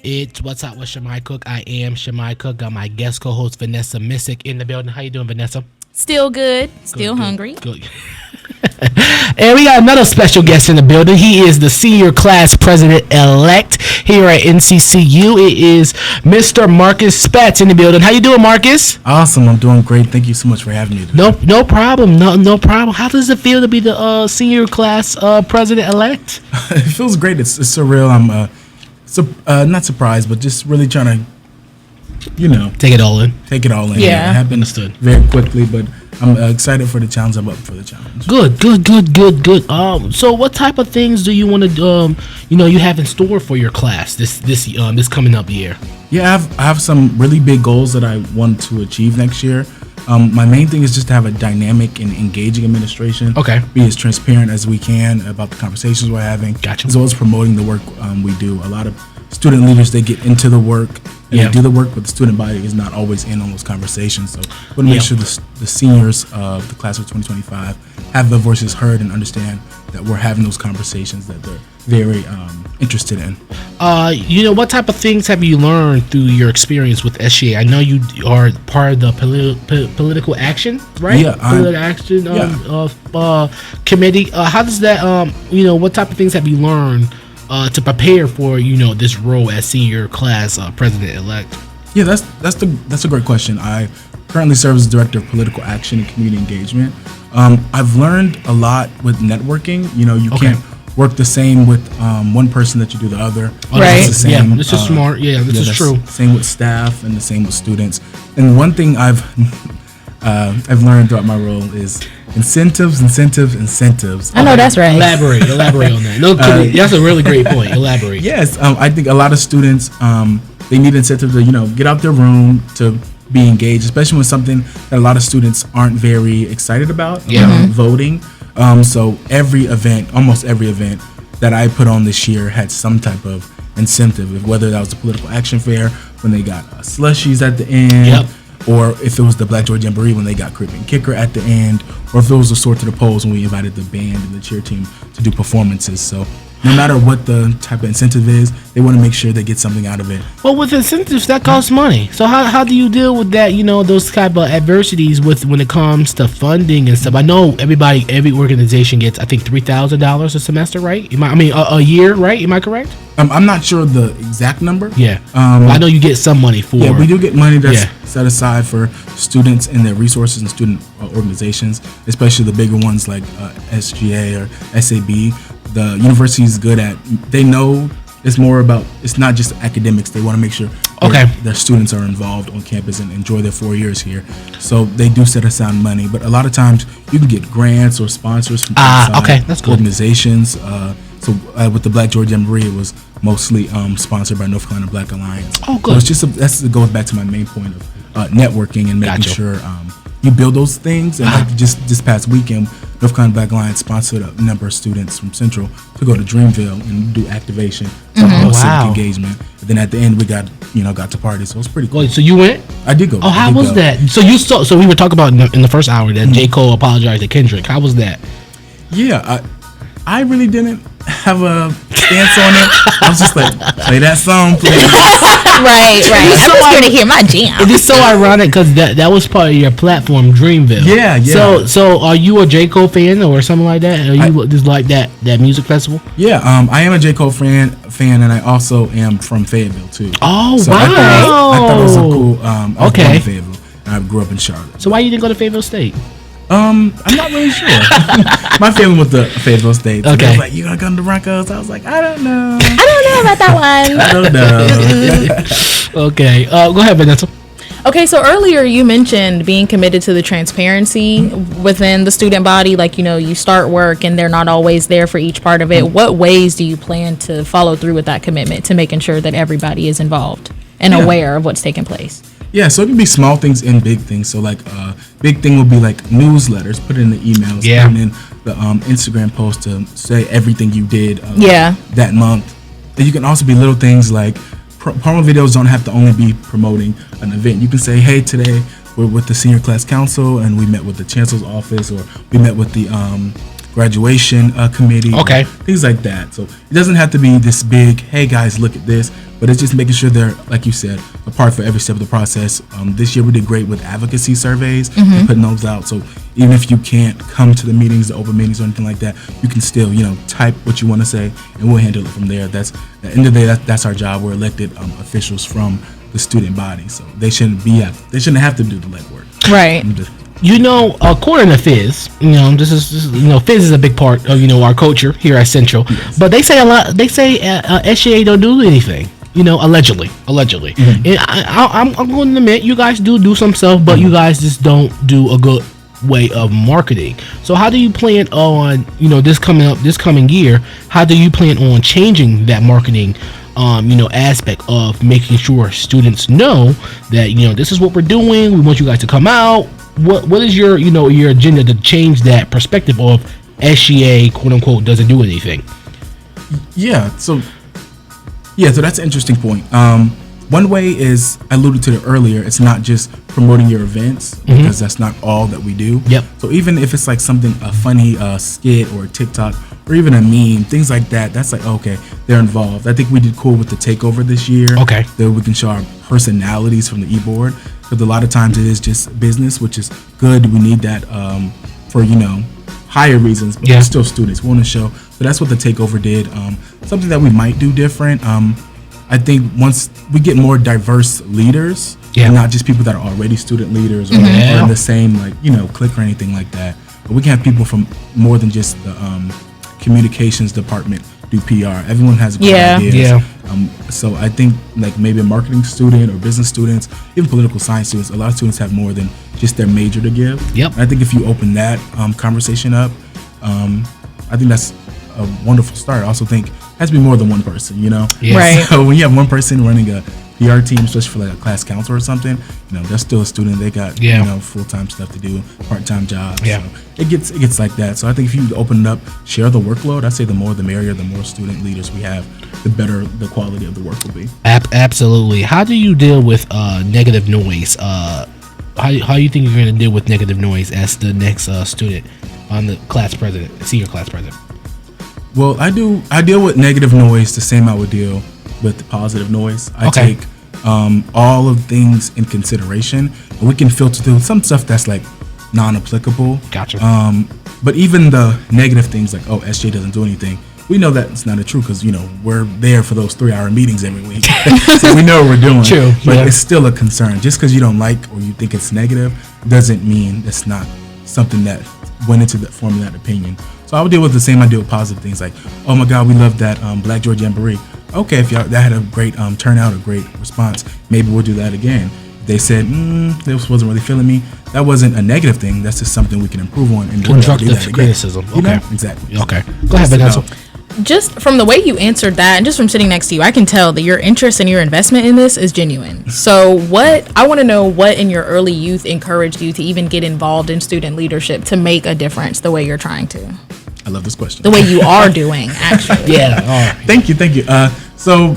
It's What's Up with Shamai Cook. I am Shamai Cook. Got my guest co-host Vanessa Missick in the building. How you doing, Vanessa? Still good. Still hungry. Good. And we got another special guest in the building. He is the senior class president-elect here at NCCU. It is Mr. Marcus Spates in the building. How you doing, Marcus? Awesome. I'm doing great. Thank you so much for having me today. No problem. No problem. How does it feel to be the senior class president-elect? It feels great. It's surreal. I'm not surprised, but just really trying to, take it all in. Yeah. It happened very quickly, but I'm excited for the challenge. I'm up for the challenge. Good. So what type of things do you want to, you have in store for your class this coming up year? Yeah, I have some really big goals that I want to achieve next year. My main thing is just to have a dynamic and engaging administration. Okay. Be as transparent as we can about the conversations we're having. Gotcha. As well as promoting the work we do. A lot of student leaders, they get into the work and they do the work, but the student body is not always in on those conversations. So we want to make sure the seniors of the class of 2025 have their voices heard and understand that we're having those conversations that they're very interested in. What type of things have you learned through your experience with SGA? I know you are part of the political action, right? Yeah, political action committee. How does that? What type of things have you learned to prepare for this role as senior class president-elect? Yeah, that's a great question. I currently serve as director of political action and community engagement. I've learned a lot with networking. You can't work the same with one person that you do the other. Right. The same, this is smart. Yeah, this is true. Same with staff and the same with students. And one thing I've learned throughout my role is incentives. I know that's right. Elaborate on that. No, that's a really great point. Elaborate. Yes, I think a lot of students they need incentive to get out their room to be engaged, especially when something that a lot of students aren't very excited about. Voting. So almost every event that I put on this year had some type of incentive, whether that was the political action fair when they got slushies at the end, or if it was the Black Joy Jamboree when they got Crib and Kicker at the end, or if it was the Sword to the Polls when we invited the band and the cheer team to do performances. So no matter what the type of incentive is, they want to make sure they get something out of it. Well, with incentives, that costs money. So how do you deal with that, those type of adversities when it comes to funding and stuff? I know every organization gets, I think, $3,000 a semester, right? A year, right? Am I correct? I'm not sure the exact number. Yeah. I know you get some money for. Yeah, we do get money that's set aside for students and their resources and student organizations, especially the bigger ones like SGA or SAB. The university is good at, they know it's not just academics. They want to make sure their students are involved on campus and enjoy their 4 years here. So they do set aside money, but a lot of times you can get grants or sponsors from that's good. Organizations. So with the Black Georgia Jamboree, it was mostly sponsored by North Carolina Black Alliance. Oh, good. So it goes back to my main point of networking and making sure you build those things. And like just this past weekend, North Carolina Black Alliance sponsored a number of students from Central to go to Dreamville and do activation, civic engagement. And then at the end, we got to party. So it was pretty cool. Wait, so you went? I did go. Oh, how was that? So we were talking about in the first hour that J. Cole apologized to Kendrick. How was that? Yeah, I really didn't have a stance on it. I was just like, play that song, please. Right. I'm just here to hear my jam. It is so ironic because that was part of your platform, Dreamville. Yeah. So are you a J. Cole fan or something like that? Are you just like that music festival? Yeah, I am a J. Cole fan, and I also am from Fayetteville too. Oh, so wow! I thought it was a cool. I was born in Fayetteville, and I grew up in Charlotte. So why you didn't go to Fayetteville State? I'm not really sure. My family went to Fayetteville State. So Okay. they was like, you gonna come to Broncos? I was like, I don't know about that one. I don't know. Okay. Go ahead, Vanessa. Okay, so earlier you mentioned being committed to the transparency within the student body. Like, you start work and they're not always there for each part of it. What ways do you plan to follow through with that commitment to making sure that everybody is involved and aware of what's taking place? Yeah, so it can be small things and big things. So like big thing would be like newsletters, put it in the emails, put it in the Instagram post to say everything you did that month. And you can also be little things like promo videos don't have to only be promoting an event. You can say, hey, today we're with the senior class council and we met with the chancellor's office, or we met with the graduation committee, Okay. things like that. So it doesn't have to be this big, hey guys, look at this, but it's just making sure they're, like you said, a part for every step of the process. This year we did great with advocacy surveys, and putting those out. So even if you can't come to the meetings, the open meetings or anything like that, you can still, type what you want to say, and we'll handle it from there. That's at the end of the day, that's our job. We're elected officials from the student body, so they shouldn't have to do the legwork. Right. According to Fizz, Fizz is a big part of our culture here at Central. Yes. But they say a lot. They say SGA don't do anything. Allegedly. And I'm going to admit, you guys do some stuff, but you guys just don't do a good way of marketing. So how do you plan on this coming year? How do you plan on changing that marketing? Aspect of making sure students know that this is what we're doing. We want you guys to come out. What is your your agenda to change that perspective of SGA quote unquote doesn't do anything? So that's an interesting point. One way is, I alluded to it earlier, it's not just promoting your events, because that's not all that we do. Yep. So even if it's like something, a funny skit or a TikTok or even a meme, things like that, that's like, okay, they're involved. I think we did cool with the takeover this year. Okay. That we can show our personalities from the e-board, because a lot of times it is just business, which is good. We need that for, higher reasons, but we're still students. We want to show. So that's what the takeover did. Something that we might do different. I think once we get more diverse leaders, and not just people that are already student leaders or in the same clique or anything like that, but we can have people from more than just the communications department do PR. Everyone has great ideas. Yeah. So I think like maybe a marketing student or business students, even political science students, a lot of students have more than just their major to give. Yep. And I think if you open that conversation up, I think that's a wonderful start. I also think it has to be more than one person, Yes. Right. So when you have one person running a PR team, especially for like a class counselor or something, they're still a student. They got full-time stuff to do, part-time jobs. Yeah. So it gets like that. So I think if you open it up, share the workload, I'd say the more the merrier. The more student leaders we have, the better the quality of the work will be. Absolutely. How do you deal with negative noise? How you think you're going to deal with negative noise as the next student on the senior class president? Well, I deal with negative noise the same I would deal with positive noise. I take all of things in consideration, and we can filter through some stuff that's like non-applicable. Gotcha. But even the negative things like, SJ doesn't do anything, we know that's not true, because we're there for those 3-hour meetings every week, so we know what we're doing. True. But it's still a concern. Just because you don't like or you think it's negative doesn't mean it's not something that went into forming that opinion. So I would deal with the same. I deal with positive things like, oh my God, we love that Black George Jamboree. Okay, if that had a great turnout, a great response, maybe we'll do that again. They said, this wasn't really feeling me. That wasn't a negative thing. That's just something we can improve on. And constructive criticism. Okay. Exactly. Okay. Go ahead, Vanessa. Just from the way you answered that, and just from sitting next to you, I can tell that your interest and your investment in this is genuine. So I want to know what in your early youth encouraged you to even get involved in student leadership to make a difference the way you're trying to? I love this question. The way you are doing, actually. Yeah. All right. Thank you. So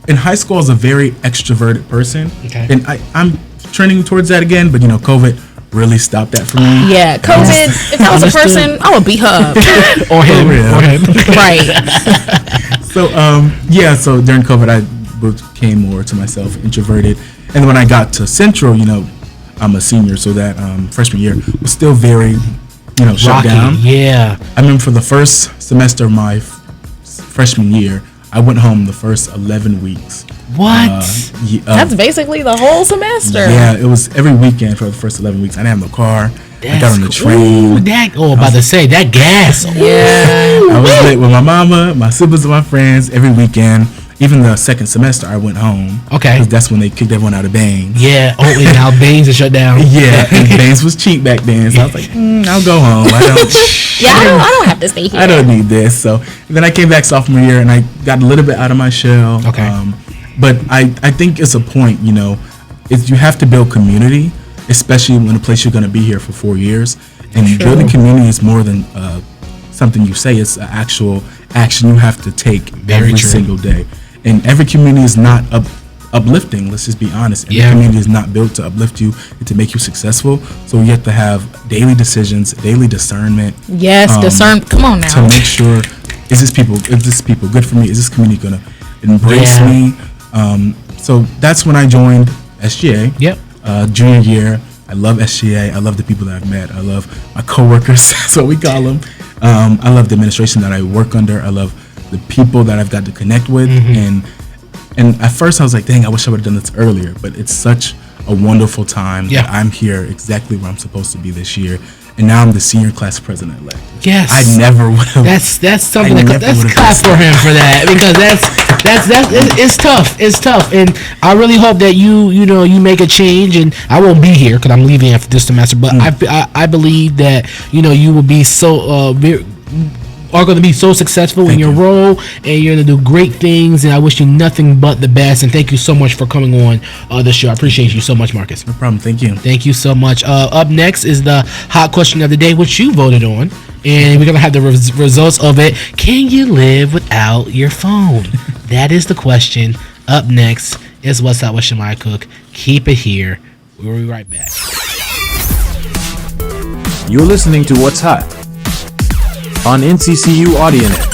in high school, I was a very extroverted person. Okay. And I'm trending towards that again, but COVID really stopped that for me. Yeah, COVID. If I was a person, I would beat her up. or him. Right. So during COVID, I became more to myself, introverted. And when I got to Central, I'm a senior, so that freshman year was still very, shut down. Yeah. I remember for the first semester of my freshman year, I went home the first 11 weeks. What? That's basically the whole semester. Yeah, it was every weekend for the first 11 weeks. I didn't have no car. I got on the train. About to say, that gas. Yeah. I was late with my mama, my siblings, and my friends every weekend. Even the second semester, I went home. Okay. Because that's when they kicked everyone out of Baines. Yeah. And now Baines is shut down. Yeah. And Baines was cheap back then. So I was like, I'll go home. I don't have to stay here. I don't need this. So then I came back sophomore year, and I got a little bit out of my shell. Okay. But I think it's a point, you have to build community, especially when a place you're going to be here for 4 years. And building community is more than something you say. It's an actual action you have to take every single day. And every community is not uplifting. Let's just be honest. And Yeah. the community is not built to uplift you and to make you successful. So you have to have daily decisions, daily discernment. Yes, discern. Come on now. To make sure, is this people good for me? Is this community gonna embrace me? So that's when I joined SGA. Yep. Junior year. I love SGA. I love the people that I've met. I love my coworkers. That's what we call them. I love the administration that I work under. I love the people that I've got to connect with. And at first I was like, dang, I wish I would have done this earlier. But it's such a wonderful time that I'm here exactly where I'm supposed to be this year. And now I'm the senior class president-elect. Yes, I never would have. That's something that's clap for him for that, because it's tough. It's tough, and I really hope that you make a change. And I won't be here because I'm leaving after this semester. But I believe that you will be are going to be so successful in your role, and you're going to do great things. And I wish you nothing but the best. And thank you so much for coming on the show. I appreciate you so much, Marcus. No problem. Thank you. Thank you so much. Up next is the hot question of the day, which you voted on, and we're going to have the results of it. Can you live without your phone? That is the question. Up next is What's Up with Shamaya Cook. Keep it here. We'll be right back. You're listening to What's Hot on NCCU AudioNet.